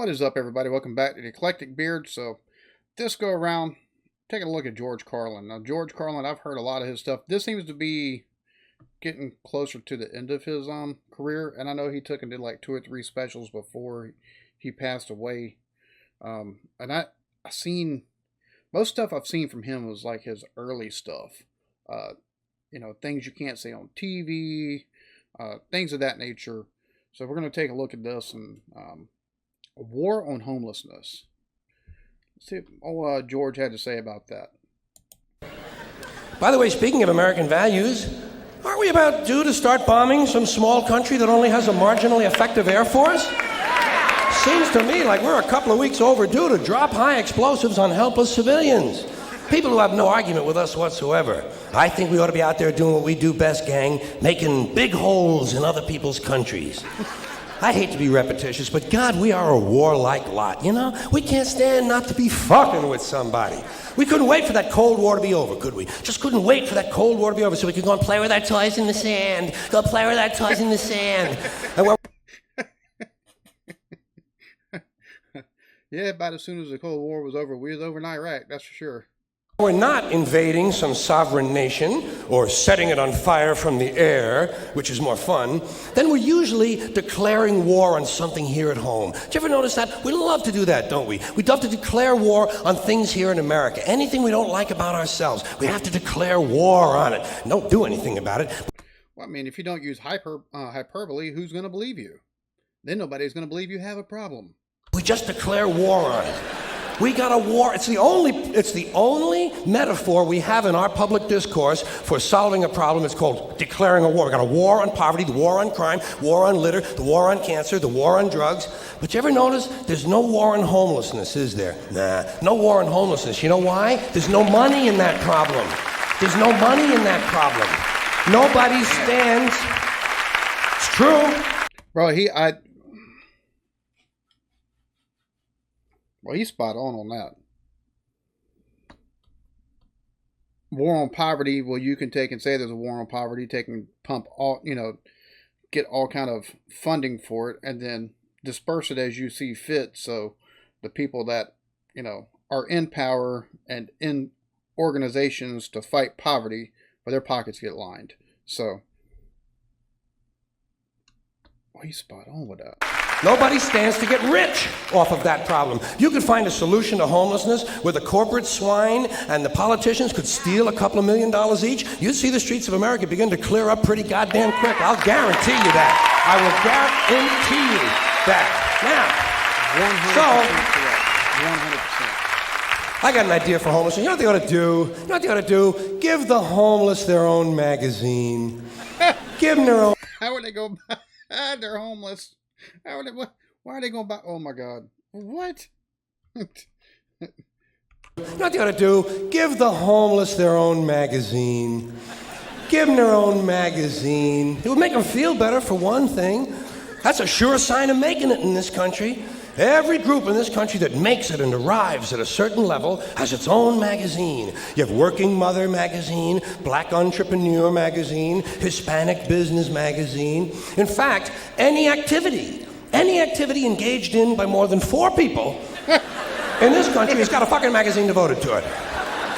What is up, everybody? Welcome back to the Eclectic Beard. So, this go around, taking a look at George Carlin. Now, George Carlin, I've heard a lot of his stuff. This seems to be getting closer to the end of his career, and I know he took and did like 2 or 3 specials before he passed away. And I seen most stuff I've seen from him was like his early stuff. Things you can't see on TV, things of that nature. So we're going to take a look at this and a war on homelessness. Let's see what George had to say about that. By the way, speaking of American values, aren't we about due to start bombing some small country that only has a marginally effective air force? Seems to me like we're a couple of weeks overdue to drop high explosives on helpless civilians. People who have no argument with us whatsoever. I think we ought to be out there doing what we do best, gang, making big holes in other people's countries. I hate to be repetitious, but God, we are a warlike lot, you know? We can't stand not to be fucking with somebody. We couldn't wait for that Cold War to be over, could we? Just couldn't wait for that Cold War to be over so we could go and play with our toys in the sand. Go play with our toys in the sand. And Yeah, about as soon as the Cold War was over, we was over in Iraq, that's for sure. we're not invading some sovereign nation or setting it on fire from the air, which is more fun, then we're usually declaring war on something here at home. Do you ever notice that? We love to do that, don't we? We love to declare war on things here in America. Anything we don't like about ourselves, we have to declare war on it. Don't do anything about it. Well, I mean, if you don't use hyperbole, who's going to believe you? Then nobody's going to believe you have a problem. We just declare war on it. We got a war. It's the only metaphor we have in our public discourse for solving a problem. It's called declaring a war. We got a war on poverty, the war on crime, war on litter, the war on cancer, the war on drugs. But you ever notice there's no war on homelessness, is there? Nah, no war on homelessness. You know why? There's no money in that problem. There's no money in that problem. Nobody stands. It's true. Bro, Well, he's spot on that. War on poverty, well, you can take and say there's a war on poverty, take and pump all, get all kind of funding for it, and then disperse it as you see fit. So the people that, are in power and in organizations to fight poverty, but their pockets get lined. So, well, he's spot on with that. Nobody stands to get rich off of that problem. You could find a solution to homelessness where the corporate swine and the politicians could steal a couple of $1 million each. You'd see the streets of America begin to clear up pretty goddamn quick. I'll guarantee you that. I will guarantee you that. Now, 100%. I got an idea for homelessness. You know what they ought to do? You know what they ought to do? Give the homeless their own magazine. Give them their own. How would they go buy? They're homeless. Why are they going to buy? Oh my God. What? You know what they ought to do? Give the homeless their own magazine. Give them their own magazine. It would make them feel better, for one thing. That's a sure sign of making it in this country. Every group in this country that makes it and arrives at a certain level has its own magazine. You have Working Mother magazine, Black Entrepreneur magazine, Hispanic Business magazine. In fact, any activity engaged in by more than 4 people in this country has got a fucking magazine devoted to it.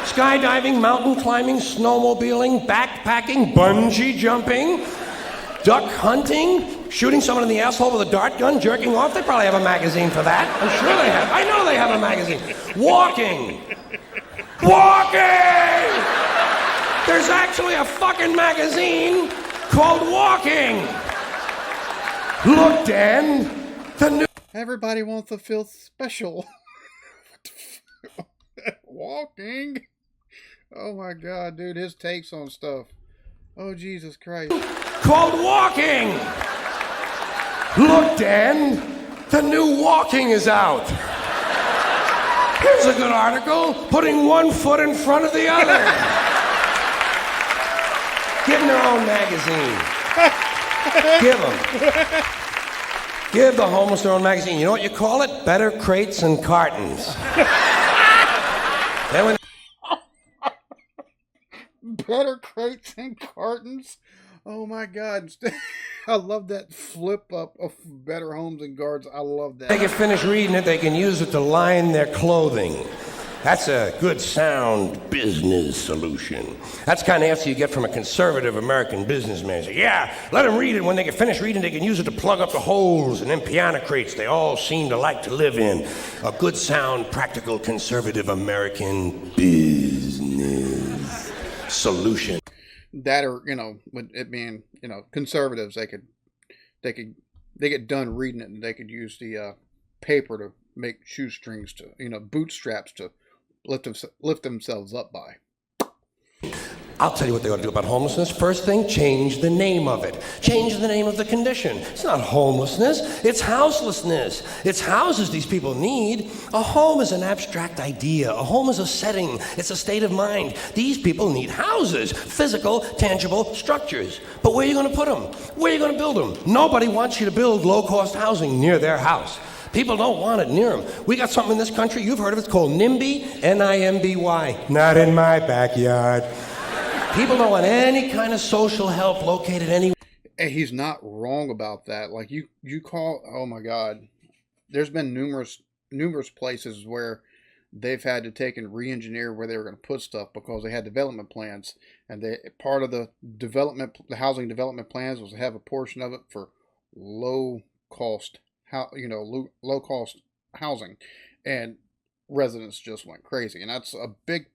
Skydiving, mountain climbing, snowmobiling, backpacking, bungee jumping, duck hunting, shooting someone in the asshole with a dart gun, jerking off. They probably have a magazine for that. I'm sure they have. I know they have a magazine. Walking. There's actually a fucking magazine called Walking. Look, Dan, the new... Everybody wants to feel special. Walking. Oh my God, dude, his takes on stuff. Oh, Jesus Christ. Called Walking. Look, Dan, the new Walking is out. Here's a good article, putting one foot in front of the other. Give them their own magazine. Give them. Give the homeless their own magazine. You know what you call it? Better Crates and Cartons. Then when Better Crates and Cartons? Oh my God. I love that flip up of Better Homes and Guards. I love that. They get finished reading it, they can use it to line their clothing. That's a good, sound business solution. That's the kind of answer you get from a conservative American businessman. Say, yeah, let them read it. When they get finished reading, they can use it to plug up the holes in them piano crates they all seem to like to live in. A good, sound, practical, conservative American business solution. That, or, with it being, conservatives, they get done reading it and they could use the paper to make shoestrings to, bootstraps to lift themselves up by. I'll tell you what they ought to do about homelessness. First thing, change the name of it. Change the name of the condition. It's not homelessness, it's houselessness. It's houses these people need. A home is an abstract idea. A home is a setting. It's a state of mind. These people need houses, physical, tangible structures. But where are you going to put them? Where are you going to build them? Nobody wants you to build low-cost housing near their house. People don't want it near them. We got something in this country, you've heard of it, it's called NIMBY, N-I-M-B-Y. Not in my backyard. People don't want any kind of social help located anywhere. And he's not wrong about that. Like you call, oh my God, there's been numerous places where they've had to take and re-engineer where they were going to put stuff because they had development plans, and part of the housing development plans was to have a portion of it for low cost housing, and residents just went crazy. And that's a big,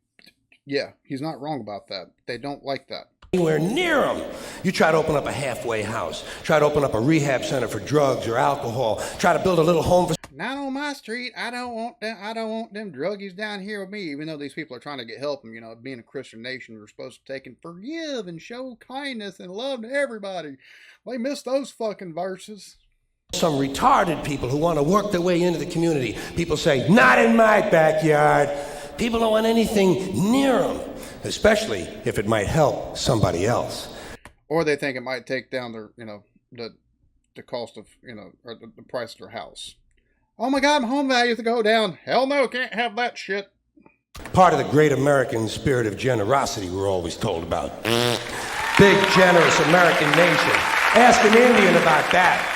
yeah, he's not wrong about that. They don't like that. Anywhere near them. You try to open up a halfway house, try to open up a rehab center for drugs or alcohol, try to build a little home for... Not on my street. I don't want them druggies down here with me, even though these people are trying to get help. And, being a Christian nation, we're supposed to take and forgive and show kindness and love to everybody. They miss those fucking verses. Some retarded people who want to work their way into the community. People say, not in my backyard. People don't want anything near them, especially if it might help somebody else. Or they think it might take down their, the cost of, or the price of their house. Oh my God, my home value to go down. Hell no, can't have that shit. Part of the great American spirit of generosity we're always told about. Big, generous American nation. Ask an Indian about that.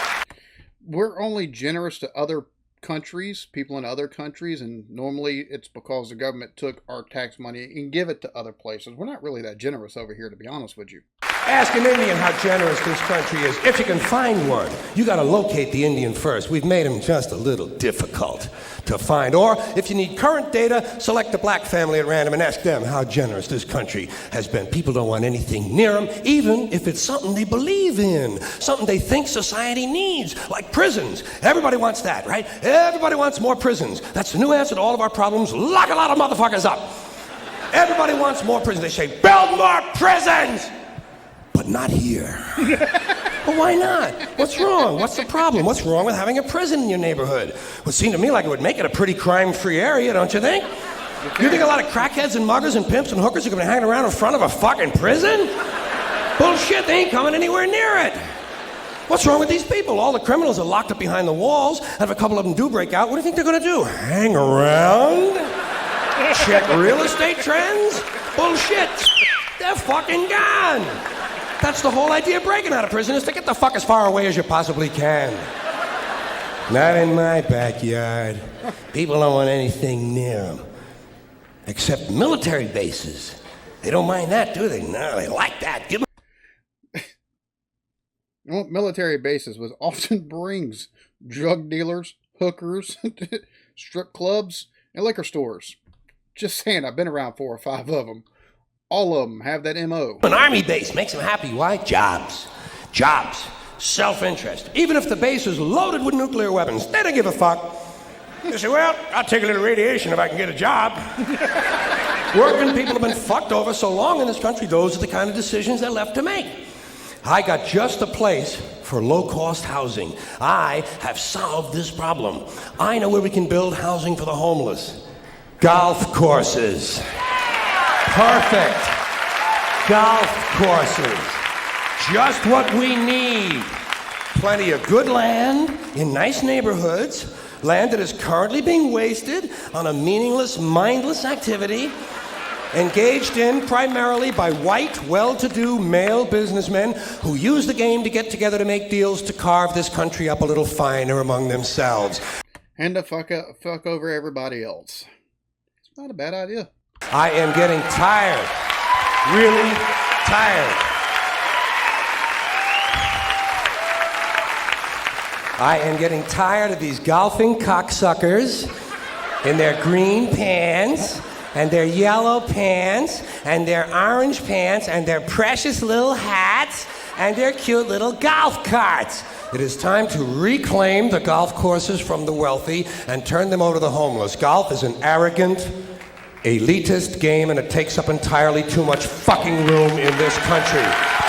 We're only generous to other countries, people in other countries, and normally it's because the government took our tax money and give it to other places. We're not really that generous over here, to be honest with you. Ask an Indian how generous this country is. If you can find one, you got to locate the Indian first. We've made him just a little difficult to find. Or if you need current data, select a black family at random and ask them how generous this country has been. People don't want anything near them, even if it's something they believe in, something they think society needs, like prisons. Everybody wants that, right? Everybody wants more prisons. That's the new answer to all of our problems. Lock a lot of motherfuckers up. Everybody wants more prisons. They say, build more prisons! But not here. Well, why not? What's wrong? What's the problem? What's wrong with having a prison in your neighborhood? Well, it seemed to me like it would make it a pretty crime-free area, don't you think? You think a lot of crackheads and muggers and pimps and hookers are going to be hanging around in front of a fucking prison? Bullshit, they ain't coming anywhere near it. What's wrong with these people? All the criminals are locked up behind the walls, and if a couple of them do break out, what do you think they're going to do? Hang around? Check real estate trends? Bullshit. They're fucking gone. That's the whole idea of breaking out of prison, is to get the fuck as far away as you possibly can. Not in my backyard. People don't want anything near them. Except military bases. They don't mind that, do they? No, they like that. Give them... military bases was often brings drug dealers, hookers, strip clubs, and liquor stores. Just saying, I've been around 4 or 5 of them. All of them have that M.O. An army base makes them happy. Why? Jobs. Jobs. Self-interest. Even if the base is loaded with nuclear weapons, they don't give a fuck. They say, well, I'll take a little radiation if I can get a job. Working people have been fucked over so long in this country, those are the kind of decisions they're left to make. I got just the place for low-cost housing. I have solved this problem. I know where we can build housing for the homeless. Golf courses. Perfect. Golf courses. Just what we need. Plenty of good land in nice neighborhoods. Land that is currently being wasted on a meaningless, mindless activity. engaged in primarily by white, well-to-do male businessmen who use the game to get together to make deals to carve this country up a little finer among themselves. And to fuck over everybody else. It's not a bad idea. I am getting tired. Really tired. I am getting tired of these golfing cocksuckers in their green pants and their yellow pants and their orange pants and their precious little hats and their cute little golf carts. It is time to reclaim the golf courses from the wealthy and turn them over to the homeless. Golf is an arrogant, elitist game, and it takes up entirely too much fucking room in this country.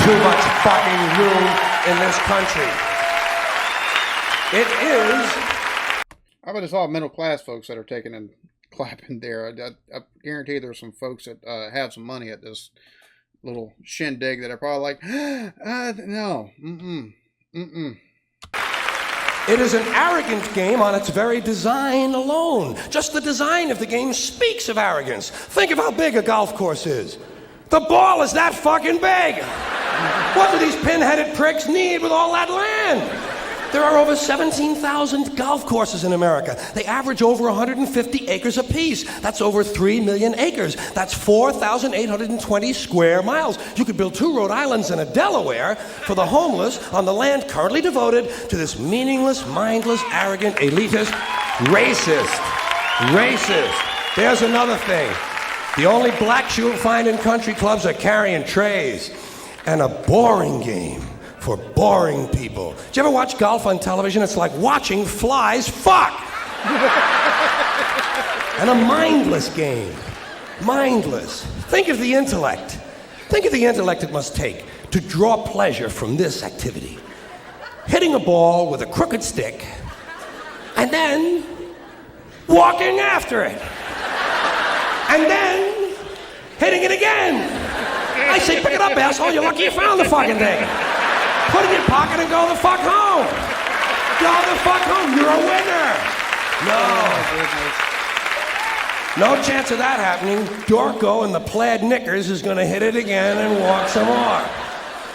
Too much fucking room in this country. It is. I bet it's all middle class folks that are taking and clapping there. I guarantee there's some folks that have some money at this little shindig that are probably like, no, It is an arrogant game on its very design alone. Just the design of the game speaks of arrogance. Think of how big a golf course is. The ball is that fucking big. What do these pin-headed pricks need with all that land? There are over 17,000 golf courses in America. They average over 150 acres apiece. That's over 3 million acres. That's 4,820 square miles. You could build 2 Rhode Islands and a Delaware for the homeless on the land currently devoted to this meaningless, mindless, arrogant, elitist, racist. There's another thing. The only blacks you'll find in country clubs are carrying trays. And a boring game for boring people. Did you ever watch golf on television? It's like watching flies fuck. And a mindless game. Mindless. Think of the intellect. Think of the intellect it must take to draw pleasure from this activity. Hitting a ball with a crooked stick and then walking after it. And then hitting it again. I say, pick it up, asshole. You're lucky you found the fucking thing. Put it in your pocket and go the fuck home. Go the fuck home. You're a winner. No chance of that happening. Dorco in the plaid knickers is going to hit it again and walk some more.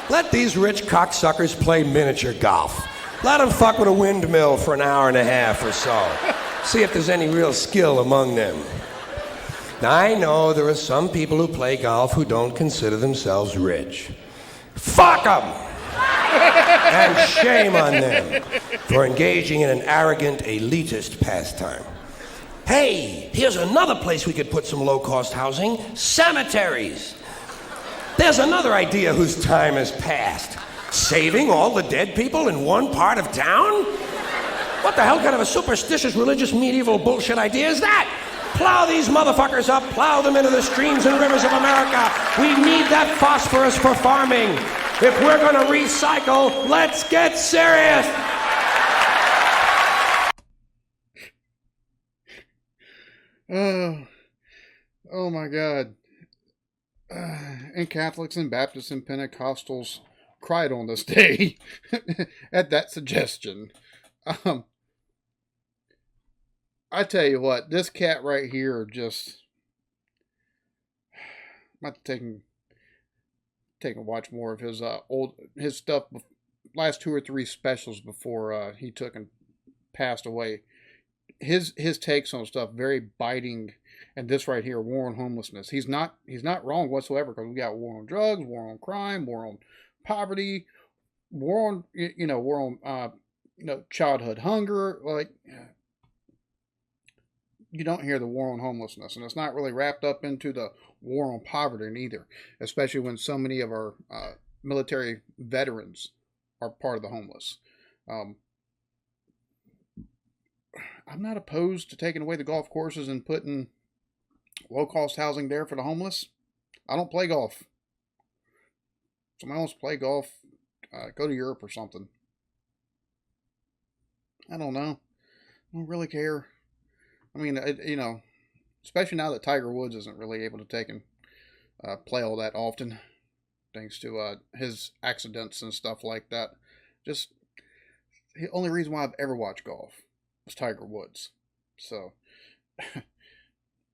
Let these rich cocksuckers play miniature golf. Let them fuck with a windmill for an hour and a half or so. See if there's any real skill among them. Now, I know there are some people who play golf who don't consider themselves rich. Fuck them! And shame on them for engaging in an arrogant, elitist pastime. Hey, here's another place we could put some low-cost housing. Cemeteries. There's another idea whose time has passed. Saving all the dead people in one part of town? What the hell kind of a superstitious, religious, medieval bullshit idea is that? Plow these motherfuckers up, plow them into the streams and rivers of America. We need that phosphorus for farming. If we're gonna recycle, let's get serious. Oh my God. And Catholics and Baptists and Pentecostals cried on this day at that suggestion. I tell you what, this cat right here just... I'm about to take a watch more of his stuff, last 2 or 3 specials before he took and passed away. His takes on stuff very biting, and this right here, war on homelessness. He's not wrong whatsoever, because we got war on drugs, war on crime, war on poverty, war on childhood hunger. Like, you don't hear the war on homelessness, and it's not really wrapped up into the war on poverty either, especially when so many of our military veterans are part of the homeless. I'm not opposed to taking away the golf courses and putting low-cost housing there for the homeless. I don't play golf. Somebody else play golf, go to Europe or something. I don't know. I don't really care. I mean, especially now that Tiger Woods isn't really able to take and play all that often, thanks to his accidents and stuff like that. Just the only reason why I've ever watched golf was Tiger Woods. So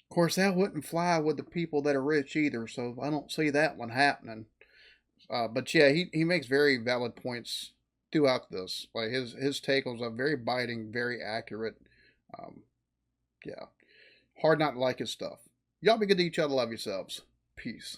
Of course, that wouldn't fly with the people that are rich either, so I don't see that one happening. But yeah, he makes very valid points throughout this. Like his tackles are very biting, very accurate. Um, yeah, hard not to like his stuff. Y'all be good to each other. Love yourselves. Peace.